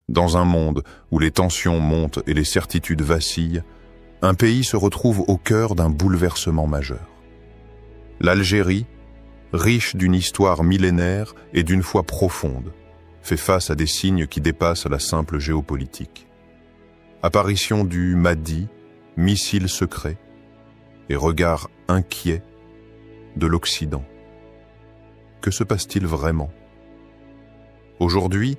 Dans un monde où les tensions montent et les certitudes vacillent, un pays se retrouve au cœur d'un bouleversement majeur. L'Algérie, riche d'une histoire millénaire et d'une foi profonde, fait face à des signes qui dépassent la simple géopolitique. Apparition du Mahdi, missile secret, et regard inquiet de l'Occident. Que se passe-t-il vraiment? Aujourd'hui,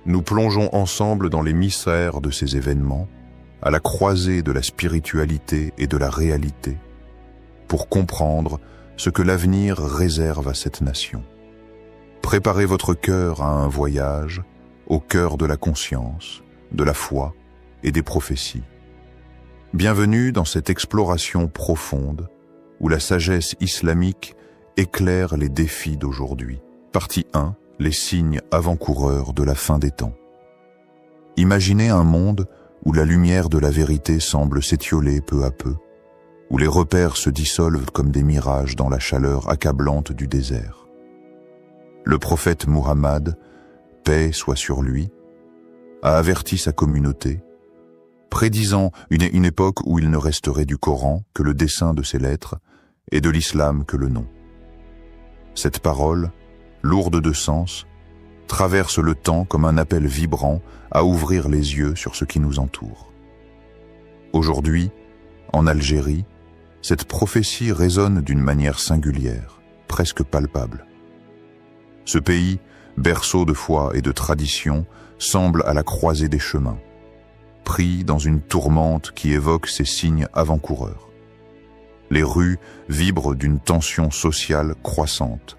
nous plongeons ensemble dans les mystères de ces événements, à la croisée de la spiritualité et de la réalité, pour comprendre ce que l'avenir réserve à cette nation. Préparez votre cœur à un voyage au cœur de la conscience, de la foi et des prophéties. Bienvenue dans cette exploration profonde où la sagesse islamique éclaire les défis d'aujourd'hui. Partie 1. Les signes avant-coureurs de la fin des temps. Imaginez un monde où la lumière de la vérité semble s'étioler peu à peu, où les repères se dissolvent comme des mirages dans la chaleur accablante du désert. Le prophète Muhammad, paix soit sur lui, a averti sa communauté, prédisant une époque où il ne resterait du Coran que le dessin de ses lettres et de l'islam que le nom. Cette parole, lourde de sens, traverse le temps comme un appel vibrant à ouvrir les yeux sur ce qui nous entoure. Aujourd'hui, en Algérie, cette prophétie résonne d'une manière singulière, presque palpable. Ce pays, berceau de foi et de tradition, semble à la croisée des chemins, pris dans une tourmente qui évoque ses signes avant-coureurs. Les rues vibrent d'une tension sociale croissante,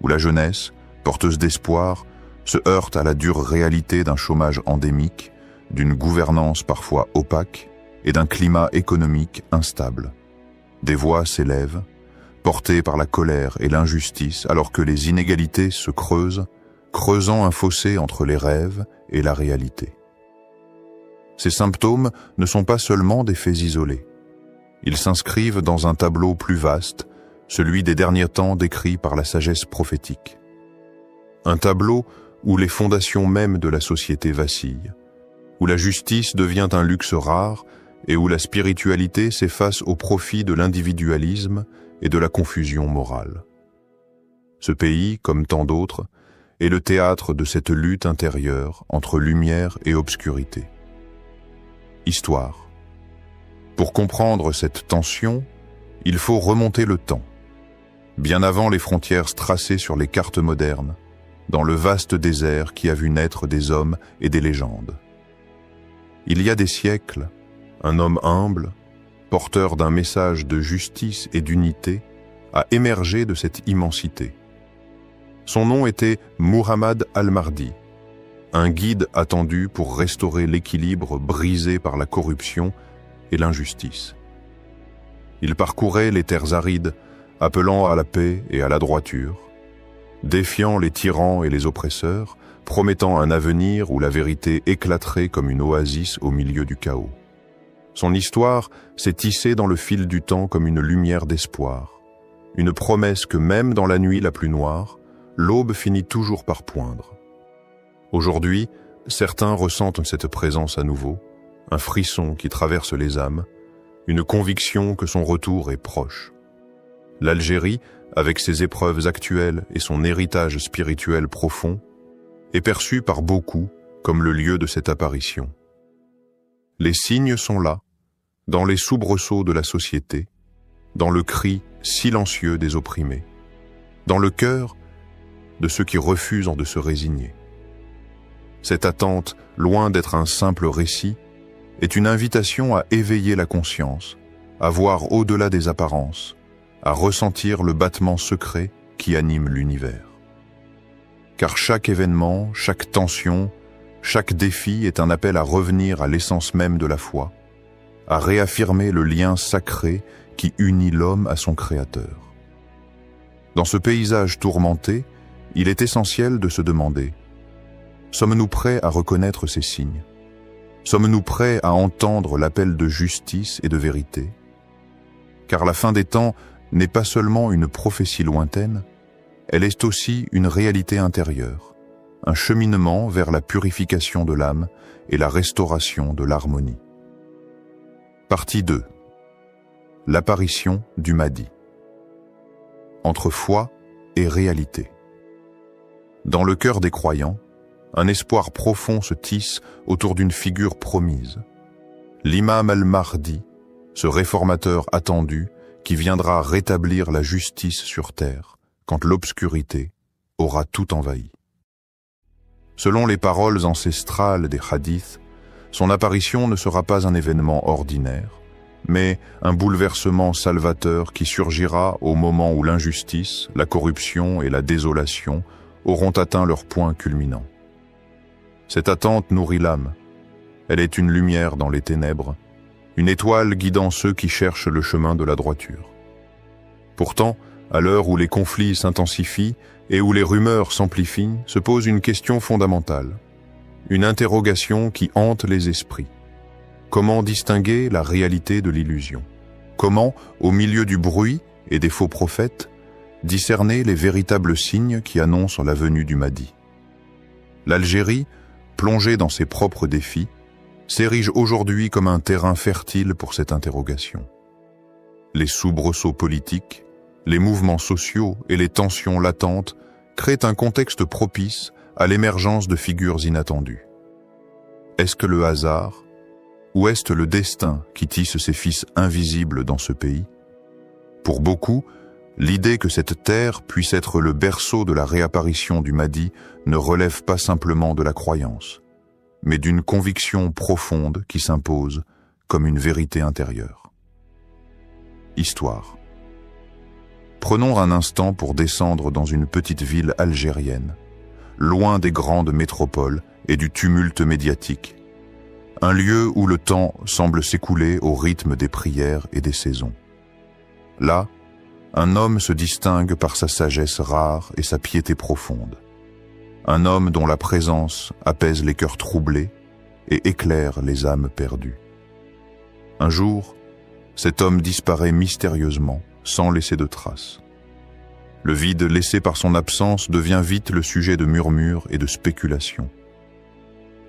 où la jeunesse, porteuse d'espoir, se heurte à la dure réalité d'un chômage endémique, d'une gouvernance parfois opaque et d'un climat économique instable. Des voix s'élèvent, portées par la colère et l'injustice, alors que les inégalités se creusent, creusant un fossé entre les rêves et la réalité. Ces symptômes ne sont pas seulement des faits isolés. Ils s'inscrivent dans un tableau plus vaste, celui des derniers temps décrit par la sagesse prophétique. Un tableau où les fondations mêmes de la société vacillent, où la justice devient un luxe rare et où la spiritualité s'efface au profit de l'individualisme et de la confusion morale. Ce pays, comme tant d'autres, est le théâtre de cette lutte intérieure entre lumière et obscurité. Histoire. Pour comprendre cette tension, il faut remonter le temps. Bien avant les frontières tracées sur les cartes modernes, dans le vaste désert qui a vu naître des hommes et des légendes. Il y a des siècles, un homme humble, porteur d'un message de justice et d'unité, a émergé de cette immensité. Son nom était Muhammad al-Mahdi, un guide attendu pour restaurer l'équilibre brisé par la corruption et l'injustice. Il parcourait les terres arides, appelant à la paix et à la droiture, défiant les tyrans et les oppresseurs, promettant un avenir où la vérité éclaterait comme une oasis au milieu du chaos. Son histoire s'est tissée dans le fil du temps comme une lumière d'espoir, une promesse que même dans la nuit la plus noire, l'aube finit toujours par poindre. Aujourd'hui, certains ressentent cette présence à nouveau, un frisson qui traverse les âmes, une conviction que son retour est proche. L'Algérie, avec ses épreuves actuelles et son héritage spirituel profond, est perçue par beaucoup comme le lieu de cette apparition. Les signes sont là, dans les soubresauts de la société, dans le cri silencieux des opprimés, dans le cœur de ceux qui refusent de se résigner. Cette attente, loin d'être un simple récit, est une invitation à éveiller la conscience, à voir au-delà des apparences, à ressentir le battement secret qui anime l'univers. Car chaque événement, chaque tension, chaque défi est un appel à revenir à l'essence même de la foi, à réaffirmer le lien sacré qui unit l'homme à son Créateur. Dans ce paysage tourmenté, il est essentiel de se demander: sommes-nous prêts à reconnaître ces signes? Sommes-nous prêts à entendre l'appel de justice et de vérité? Car la fin des temps n'est pas seulement une prophétie lointaine, elle est aussi une réalité intérieure, un cheminement vers la purification de l'âme et la restauration de l'harmonie. Partie 2. L'apparition du Mahdi. Entre foi et réalité. Dans le cœur des croyants, un espoir profond se tisse autour d'une figure promise. L'imam al-Mahdi, ce réformateur attendu qui viendra rétablir la justice sur terre quand l'obscurité aura tout envahi. Selon les paroles ancestrales des hadiths, son apparition ne sera pas un événement ordinaire, mais un bouleversement salvateur qui surgira au moment où l'injustice, la corruption et la désolation auront atteint leur point culminant. Cette attente nourrit l'âme. Elle est une lumière dans les ténèbres, une étoile guidant ceux qui cherchent le chemin de la droiture. Pourtant, à l'heure où les conflits s'intensifient et où les rumeurs s'amplifient, se pose une question fondamentale, une interrogation qui hante les esprits. Comment distinguer la réalité de l'illusion? Comment, au milieu du bruit et des faux prophètes, discerner les véritables signes qui annoncent la venue du Mahdi? L'Algérie, plongée dans ses propres défis, s'érige aujourd'hui comme un terrain fertile pour cette interrogation. Les soubresauts politiques, les mouvements sociaux et les tensions latentes créent un contexte propice à l'émergence de figures inattendues. Est-ce que le hasard, ou est-ce le destin qui tisse ces fils invisibles dans ce pays? Pour beaucoup, l'idée que cette terre puisse être le berceau de la réapparition du Mahdi ne relève pas simplement de la croyance, mais d'une conviction profonde qui s'impose comme une vérité intérieure. Histoire. Prenons un instant pour descendre dans une petite ville algérienne, loin des grandes métropoles et du tumulte médiatique, un lieu où le temps semble s'écouler au rythme des prières et des saisons. Là, un homme se distingue par sa sagesse rare et sa piété profonde. Un homme dont la présence apaise les cœurs troublés et éclaire les âmes perdues. Un jour, cet homme disparaît mystérieusement, sans laisser de traces. Le vide laissé par son absence devient vite le sujet de murmures et de spéculations.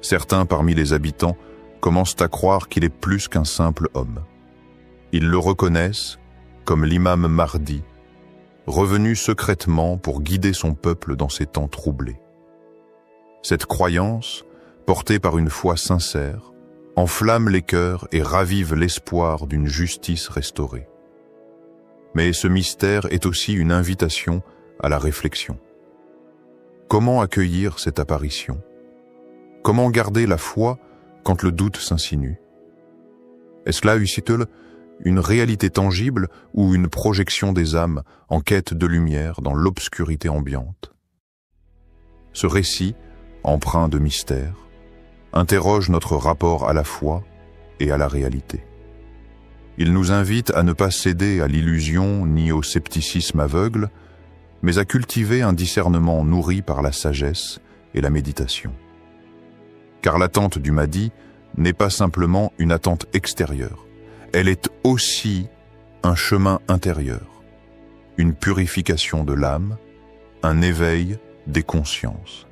Certains parmi les habitants commencent à croire qu'il est plus qu'un simple homme. Ils le reconnaissent comme l'imam Mahdi, revenu secrètement pour guider son peuple dans ces temps troublés. Cette croyance, portée par une foi sincère, enflamme les cœurs et ravive l'espoir d'une justice restaurée. Mais ce mystère est aussi une invitation à la réflexion. Comment accueillir cette apparition? Comment garder la foi quand le doute s'insinue? Est-ce là une réalité tangible ou une projection des âmes en quête de lumière dans l'obscurité ambiante? Ce récit, empreint de mystère, interroge notre rapport à la foi et à la réalité. Il nous invite à ne pas céder à l'illusion ni au scepticisme aveugle, mais à cultiver un discernement nourri par la sagesse et la méditation. Car l'attente du Mahdi n'est pas simplement une attente extérieure, elle est aussi un chemin intérieur, une purification de l'âme, un éveil des consciences.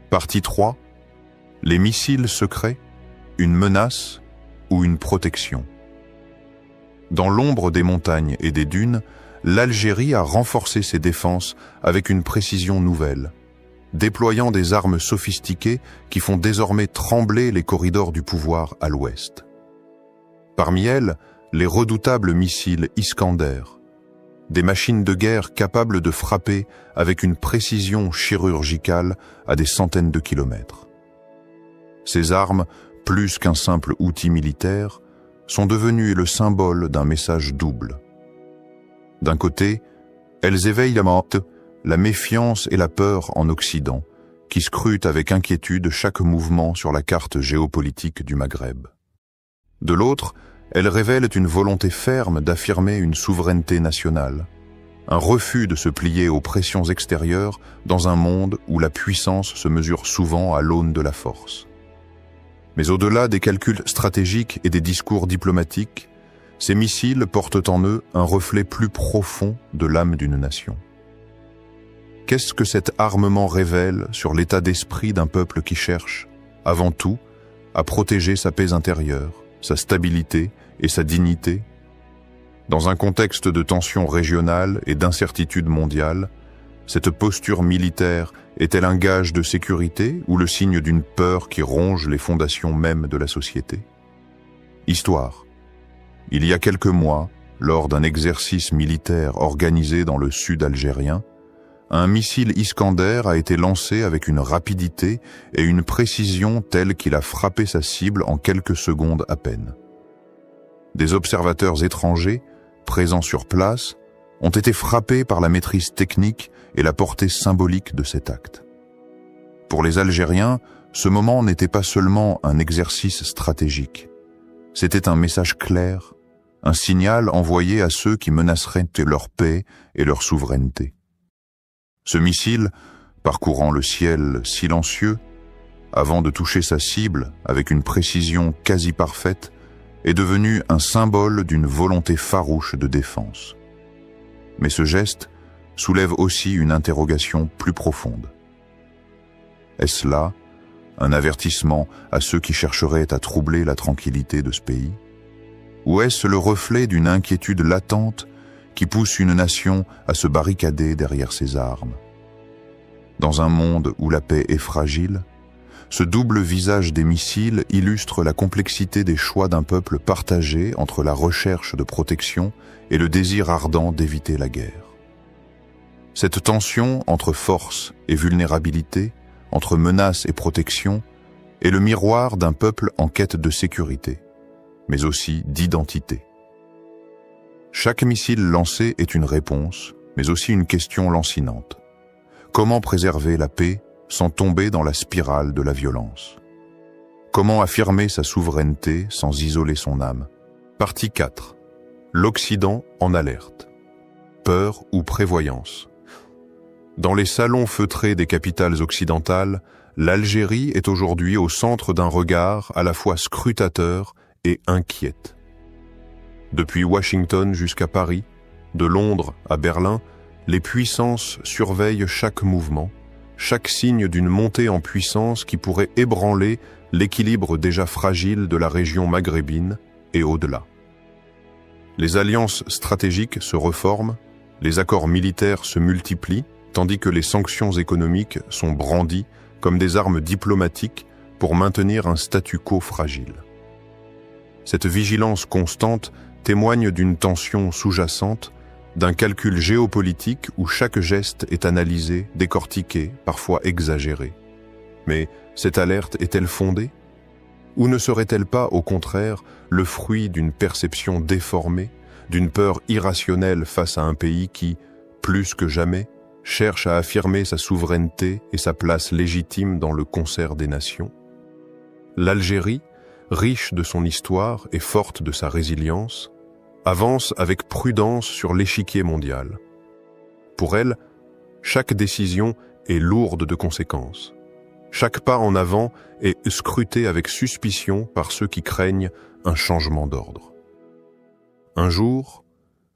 Partie 3. Les missiles secrets, une menace ou une protection. Dans l'ombre des montagnes et des dunes, l'Algérie a renforcé ses défenses avec une précision nouvelle, déployant des armes sophistiquées qui font désormais trembler les corridors du pouvoir à l'ouest. Parmi elles, les redoutables missiles Iskander, des machines de guerre capables de frapper avec une précision chirurgicale à des centaines de kilomètres. Ces armes, plus qu'un simple outil militaire, sont devenues le symbole d'un message double. D'un côté, elles éveillent la méfiance et la peur en Occident, qui scrutent avec inquiétude chaque mouvement sur la carte géopolitique du Maghreb. De l'autre, elles révèlent une volonté ferme d'affirmer une souveraineté nationale, un refus de se plier aux pressions extérieures dans un monde où la puissance se mesure souvent à l'aune de la force. Mais au-delà des calculs stratégiques et des discours diplomatiques, ces missiles portent en eux un reflet plus profond de l'âme d'une nation. Qu'est-ce que cet armement révèle sur l'état d'esprit d'un peuple qui cherche, avant tout, à protéger sa paix intérieure, sa stabilité et sa dignité? Dans un contexte de tensions régionales et d'incertitude mondiale, cette posture militaire est-elle un gage de sécurité ou le signe d'une peur qui ronge les fondations mêmes de la société? Histoire. Il y a quelques mois, lors d'un exercice militaire organisé dans le sud algérien, un missile Iskander a été lancé avec une rapidité et une précision telles qu'il a frappé sa cible en quelques secondes à peine. Des observateurs étrangers, présents sur place, ont été frappés par la maîtrise technique et la portée symbolique de cet acte. Pour les Algériens, ce moment n'était pas seulement un exercice stratégique. C'était un message clair, un signal envoyé à ceux qui menaceraient leur paix et leur souveraineté. Ce missile, parcourant le ciel silencieux, avant de toucher sa cible avec une précision quasi parfaite, est devenu un symbole d'une volonté farouche de défense. Mais ce geste soulève aussi une interrogation plus profonde. Est-ce là un avertissement à ceux qui chercheraient à troubler la tranquillité de ce pays? Ou est-ce le reflet d'une inquiétude latente qui pousse une nation à se barricader derrière ses armes? Dans un monde où la paix est fragile, ce double visage des missiles illustre la complexité des choix d'un peuple partagé entre la recherche de protection et le désir ardent d'éviter la guerre. Cette tension entre force et vulnérabilité, entre menace et protection, est le miroir d'un peuple en quête de sécurité, mais aussi d'identité. Chaque missile lancé est une réponse, mais aussi une question lancinante. Comment préserver la paix sans tomber dans la spirale de la violence? Comment affirmer sa souveraineté sans isoler son âme? Partie 4. L'Occident en alerte. Peur ou prévoyance? Dans les salons feutrés des capitales occidentales, l'Algérie est aujourd'hui au centre d'un regard à la fois scrutateur et inquiète. Depuis Washington jusqu'à Paris, de Londres à Berlin, les puissances surveillent chaque mouvement, chaque signe d'une montée en puissance qui pourrait ébranler l'équilibre déjà fragile de la région maghrébine et au-delà. Les alliances stratégiques se reforment, les accords militaires se multiplient, tandis que les sanctions économiques sont brandies comme des armes diplomatiques pour maintenir un statu quo fragile. Cette vigilance constante témoigne d'une tension sous-jacente, d'un calcul géopolitique où chaque geste est analysé, décortiqué, parfois exagéré. Mais cette alerte est-elle fondée? Ou ne serait-elle pas, au contraire, le fruit d'une perception déformée, d'une peur irrationnelle face à un pays qui, plus que jamais, cherche à affirmer sa souveraineté et sa place légitime dans le concert des nations? L'Algérie, riche de son histoire et forte de sa résilience, avance avec prudence sur l'échiquier mondial. Pour elle, chaque décision est lourde de conséquences. Chaque pas en avant est scruté avec suspicion par ceux qui craignent un changement d'ordre. Un jour,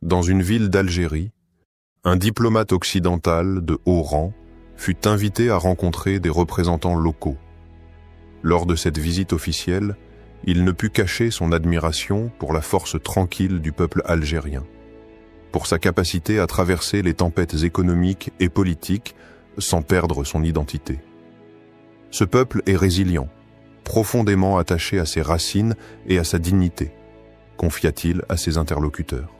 dans une ville d'Algérie, un diplomate occidental de haut rang fut invité à rencontrer des représentants locaux. Lors de cette visite officielle, il ne put cacher son admiration pour la force tranquille du peuple algérien, pour sa capacité à traverser les tempêtes économiques et politiques sans perdre son identité. Ce peuple est résilient, profondément attaché à ses racines et à sa dignité, confia-t-il à ses interlocuteurs.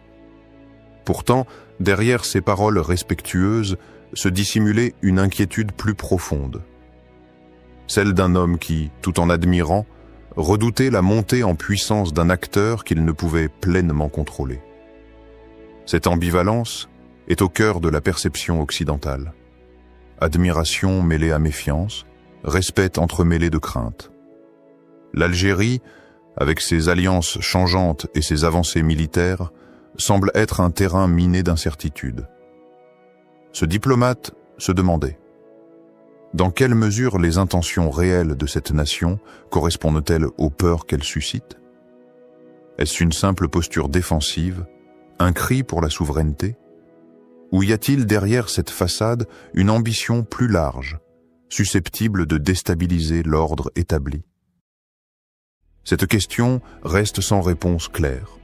Pourtant, derrière ces paroles respectueuses se dissimulait une inquiétude plus profonde, celle d'un homme qui, tout en admirant, redoutait la montée en puissance d'un acteur qu'il ne pouvait pleinement contrôler. Cette ambivalence est au cœur de la perception occidentale. Admiration mêlée à méfiance, respect entremêlé de crainte. L'Algérie, avec ses alliances changeantes et ses avancées militaires, semble être un terrain miné d'incertitudes. Ce diplomate se demandait: dans quelle mesure les intentions réelles de cette nation correspondent-elles aux peurs qu'elle suscite? Est-ce une simple posture défensive, un cri pour la souveraineté? Ou y a-t-il derrière cette façade une ambition plus large, susceptible de déstabiliser l'ordre établi? Cette question reste sans réponse claire,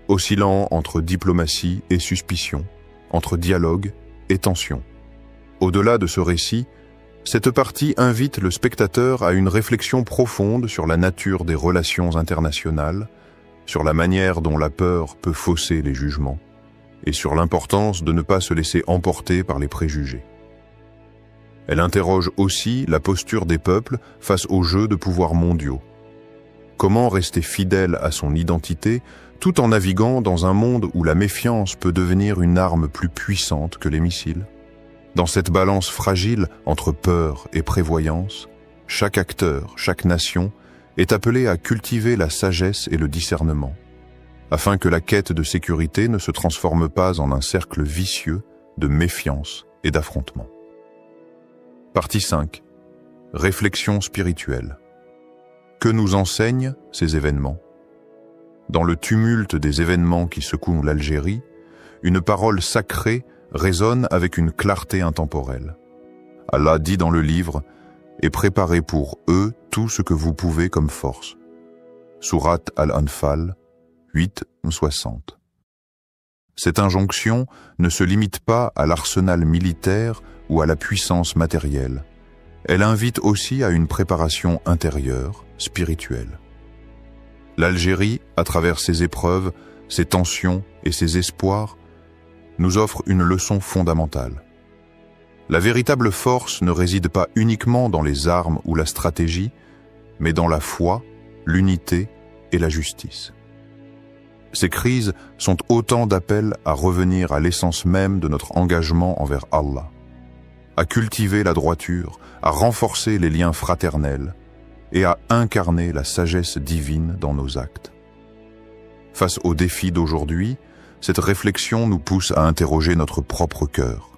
oscillant entre diplomatie et suspicion, entre dialogue et tension. Au-delà de ce récit, cette partie invite le spectateur à une réflexion profonde sur la nature des relations internationales, sur la manière dont la peur peut fausser les jugements, et sur l'importance de ne pas se laisser emporter par les préjugés. Elle interroge aussi la posture des peuples face aux jeux de pouvoirs mondiaux. Comment rester fidèle à son identité tout en naviguant dans un monde où la méfiance peut devenir une arme plus puissante que les missiles? Dans cette balance fragile entre peur et prévoyance, chaque acteur, chaque nation est appelé à cultiver la sagesse et le discernement, afin que la quête de sécurité ne se transforme pas en un cercle vicieux de méfiance et d'affrontement. Partie 5. Réflexion spirituelle. Que nous enseignent ces événements? Dans le tumulte des événements qui secouent l'Algérie, une parole sacrée résonne avec une clarté intemporelle. Allah dit dans le livre « Et préparez pour eux tout ce que vous pouvez comme force ». Sourate Al-Anfal 8-60. Cette injonction ne se limite pas à l'arsenal militaire ou à la puissance matérielle. Elle invite aussi à une préparation intérieure, spirituelle. L'Algérie, à travers ses épreuves, ses tensions et ses espoirs, nous offre une leçon fondamentale. La véritable force ne réside pas uniquement dans les armes ou la stratégie, mais dans la foi, l'unité et la justice. Ces crises sont autant d'appels à revenir à l'essence même de notre engagement envers Allah, à cultiver la droiture, à renforcer les liens fraternels et à incarner la sagesse divine dans nos actes. Face aux défis d'aujourd'hui, cette réflexion nous pousse à interroger notre propre cœur.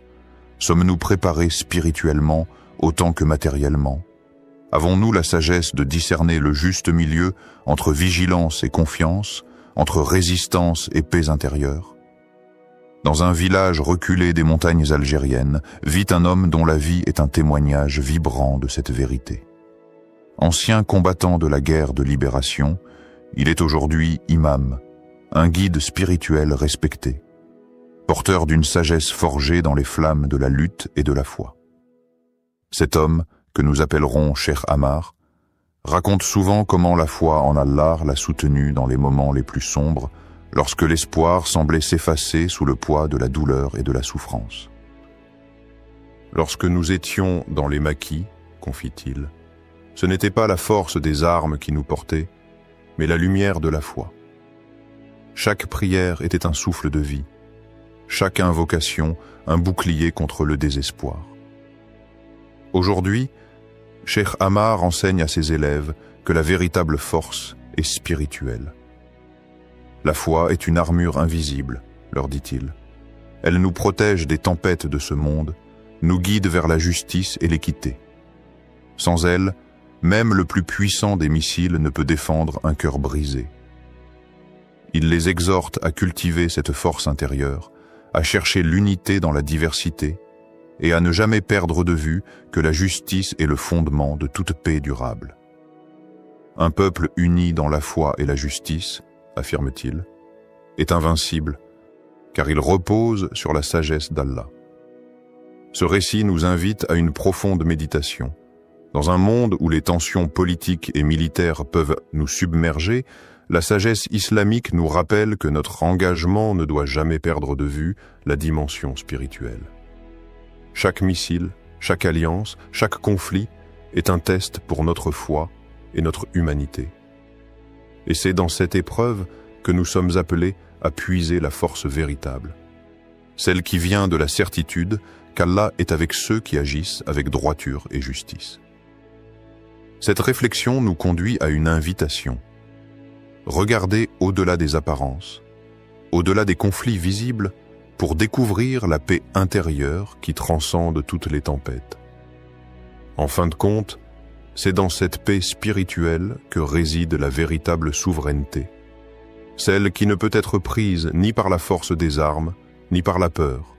Sommes-nous préparés spirituellement autant que matériellement? Avons-nous la sagesse de discerner le juste milieu entre vigilance et confiance, entre résistance et paix intérieure? Dans un village reculé des montagnes algériennes, vit un homme dont la vie est un témoignage vibrant de cette vérité. Ancien combattant de la guerre de libération, il est aujourd'hui imam, un guide spirituel respecté, porteur d'une sagesse forgée dans les flammes de la lutte et de la foi. Cet homme, que nous appellerons Cheikh Ammar, raconte souvent comment la foi en Allah l'a soutenu dans les moments les plus sombres, lorsque l'espoir semblait s'effacer sous le poids de la douleur et de la souffrance. Lorsque nous étions dans les maquis, confie-t-il, ce n'était pas la force des armes qui nous portait, mais la lumière de la foi. Chaque prière était un souffle de vie, chaque invocation un bouclier contre le désespoir. Aujourd'hui, Cheikh Ammar enseigne à ses élèves que la véritable force est spirituelle. La foi est une armure invisible, leur dit-il. Elle nous protège des tempêtes de ce monde, nous guide vers la justice et l'équité. Sans elle, même le plus puissant des missiles ne peut défendre un cœur brisé. Il les exhorte à cultiver cette force intérieure, à chercher l'unité dans la diversité et à ne jamais perdre de vue que la justice est le fondement de toute paix durable. Un peuple uni dans la foi et la justice, affirme-t-il, est invincible, car il repose sur la sagesse d'Allah. Ce récit nous invite à une profonde méditation. Dans un monde où les tensions politiques et militaires peuvent nous submerger, la sagesse islamique nous rappelle que notre engagement ne doit jamais perdre de vue la dimension spirituelle. Chaque missile, chaque alliance, chaque conflit est un test pour notre foi et notre humanité. Et c'est dans cette épreuve que nous sommes appelés à puiser la force véritable, celle qui vient de la certitude qu'Allah est avec ceux qui agissent avec droiture et justice. Cette réflexion nous conduit à une invitation. Regardez au-delà des apparences, au-delà des conflits visibles, pour découvrir la paix intérieure qui transcende toutes les tempêtes. En fin de compte, c'est dans cette paix spirituelle que réside la véritable souveraineté, celle qui ne peut être prise ni par la force des armes, ni par la peur,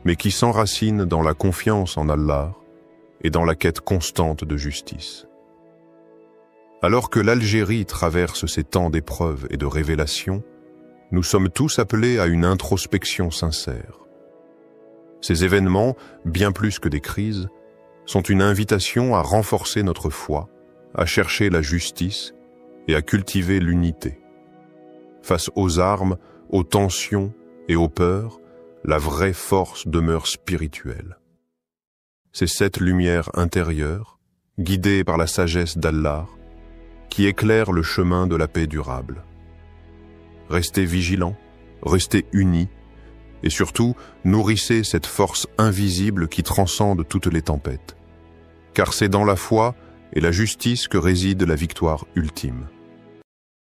mais qui s'enracine dans la confiance en Allah et dans la quête constante de justice. Alors que l'Algérie traverse ces temps d'épreuves et de révélations, nous sommes tous appelés à une introspection sincère. Ces événements, bien plus que des crises, sont une invitation à renforcer notre foi, à chercher la justice et à cultiver l'unité. Face aux armes, aux tensions et aux peurs, la vraie force demeure spirituelle. C'est cette lumière intérieure, guidée par la sagesse d'Allah, qui éclaire le chemin de la paix durable. Restez vigilants, restez unis, et surtout, nourrissez cette force invisible qui transcende toutes les tempêtes. Car c'est dans la foi et la justice que réside la victoire ultime.